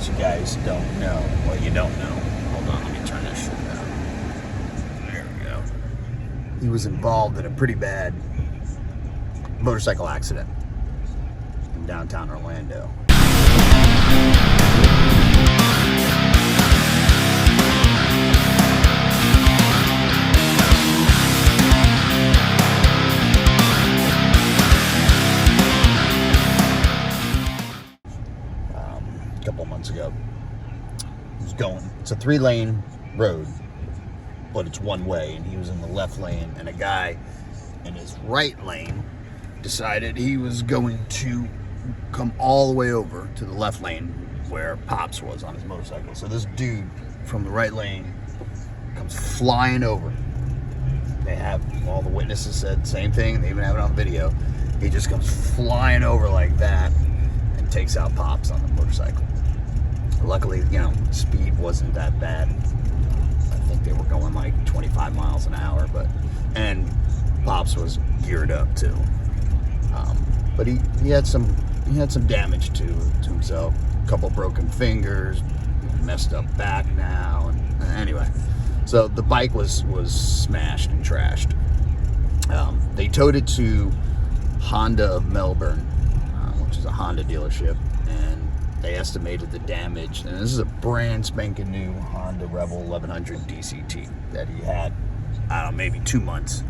case you guys don't know. Well, you don't know. Hold on, let me turn this shit down. There we go. He was involved in a pretty bad motorcycle accident in downtown Orlando. A couple months ago. He was going, it's a 3-lane road, but it's one way, and he was in the left lane, and a guy in his right lane decided he was going to come all the way over to the left lane where Pops was on his motorcycle. So this dude from the right lane comes flying over. They have, all the witnesses said the same thing, and they even have it on video. He just comes flying over like that and takes out Pops on the motorcycle. Luckily, you know, speed wasn't that bad. I think they were going like 25 miles an hour, and Pops was geared up too. But he had some damage to himself. A couple broken fingers, messed up back now, and anyway. So the bike was smashed and trashed. They towed it to Honda of Melbourne, which is a Honda dealership, and they estimated the damage, and this is a brand spanking new Honda Rebel 1100 DCT that he had, I don't know, maybe 2 months.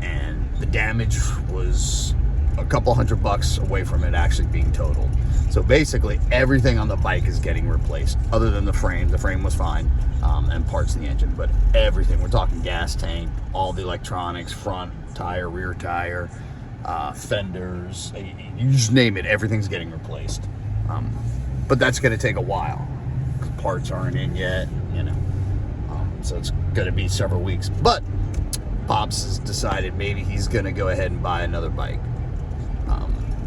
And the damage was a couple $100 away from it actually being totaled. So basically everything on the bike is getting replaced, other than the frame. The frame was fine, and parts of the engine, but everything, we're talking gas tank, all the electronics, front tire, rear tire, fenders, you just name it, everything's getting replaced. But that's going to take a while. Parts aren't in yet, you know. So it's going to be several weeks. But Pops has decided maybe he's going to go ahead and buy another bike.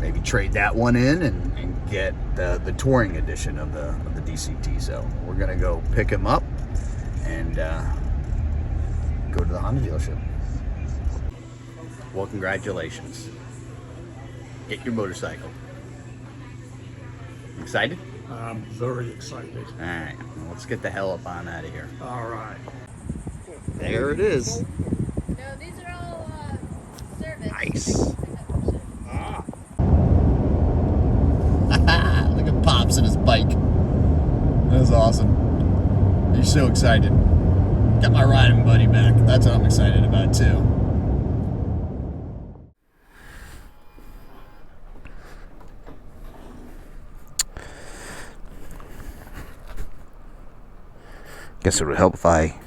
Maybe trade that one in and get the touring edition of the DCT. So we're going to go pick him up and go to the Honda dealership. Well, congratulations. Get your motorcycle. Excited? I'm very excited. All right, well, let's get the hell up on out of here. All right. There it is. No, these are all service. Nice. Look at Pops and his bike. That was awesome. He's so excited. Got my riding buddy back. That's what I'm excited about too. Guess it would help if I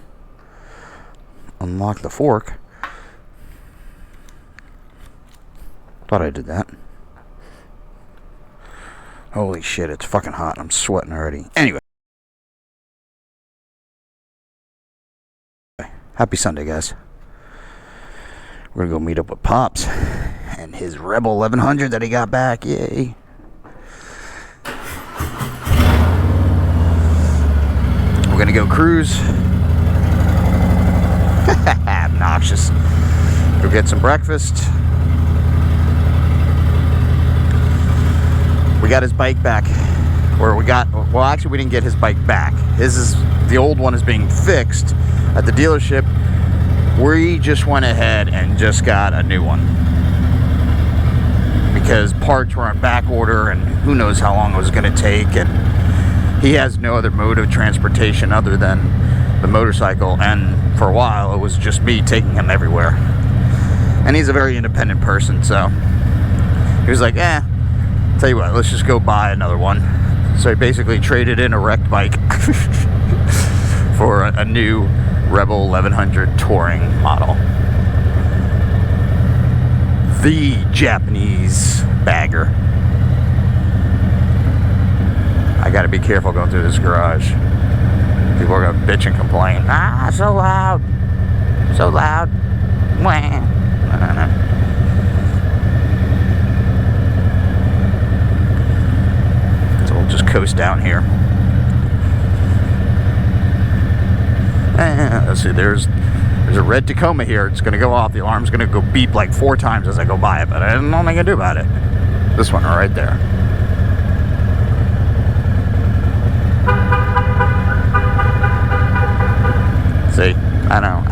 unlock the fork. Thought I did that. Holy shit, it's fucking hot. I'm sweating already. Anyway. Happy Sunday, guys. We're gonna go meet up with Pops and his Rebel 1100 that he got back. Yay. We're gonna go cruise. Obnoxious. Go get some breakfast. We got his bike back. Well, actually we didn't get his bike back. The old one is being fixed at the dealership. We just went ahead and just got a new one. Because parts were on back order and who knows how long it was gonna take, and he has no other mode of transportation other than the motorcycle, and for a while it was just me taking him everywhere. And he's a very independent person, so he was like, tell you what, let's just go buy another one. So he basically traded in a wrecked bike for a new Rebel 1100 touring model. The Japanese bagger. I gotta be careful going through this garage. People are gonna bitch and complain. So loud. So loud. Wah. So we'll just coast down here. Let's see, there's a red Tacoma here. It's gonna go off. The alarm's gonna go beep like 4 times as I go by it, but I don't know nothing I can do about it. This one right there. See, I don't know.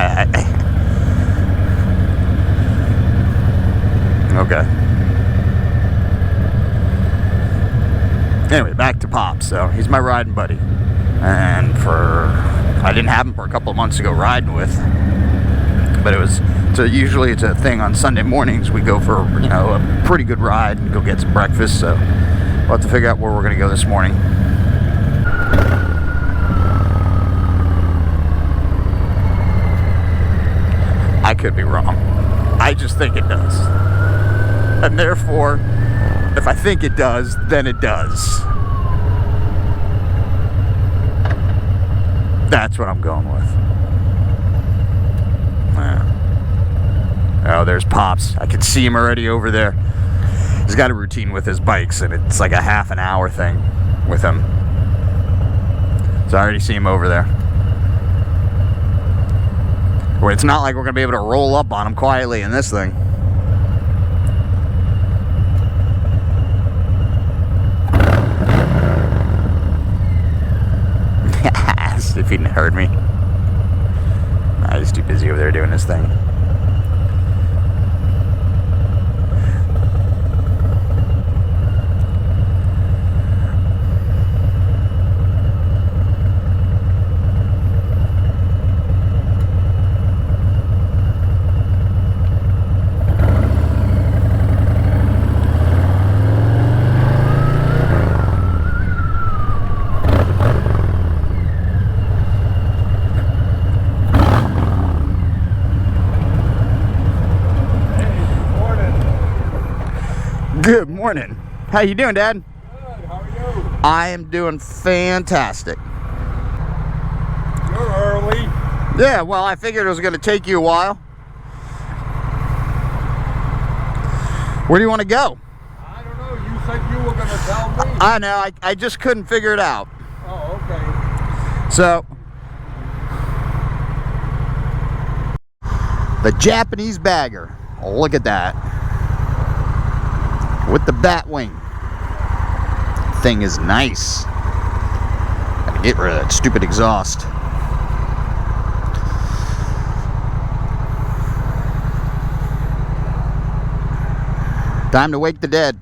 Okay. Anyway, back to Pop. So he's my riding buddy, and I didn't have him for a couple of months to go riding with, but usually it's a thing on Sunday mornings. We go for a pretty good ride and go get some breakfast. So we'll have to figure out where we're gonna go this morning. I could be wrong. I just think it does. And therefore, if I think it does, then it does. That's what I'm going with. Oh, there's Pops. I can see him already over there. He's got a routine with his bikes, and it's like a half an hour thing with him. So I already see him over there. Where it's not like we're going to be able to roll up on him quietly in this thing. See if he heard me. Nah, he's too busy over there doing his thing. Good morning. How you doing, Dad? Good, how are you? I am doing fantastic. You're early. Yeah, well, I figured it was going to take you a while. Where do you want to go? I don't know, you said you were going to tell me. I know, I just couldn't figure it out. Oh, okay. So, the Japanese bagger. Oh, look at that. With the bat wing. Thing is nice. Gotta get rid of that stupid exhaust. Time to wake the dead.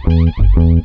Bye.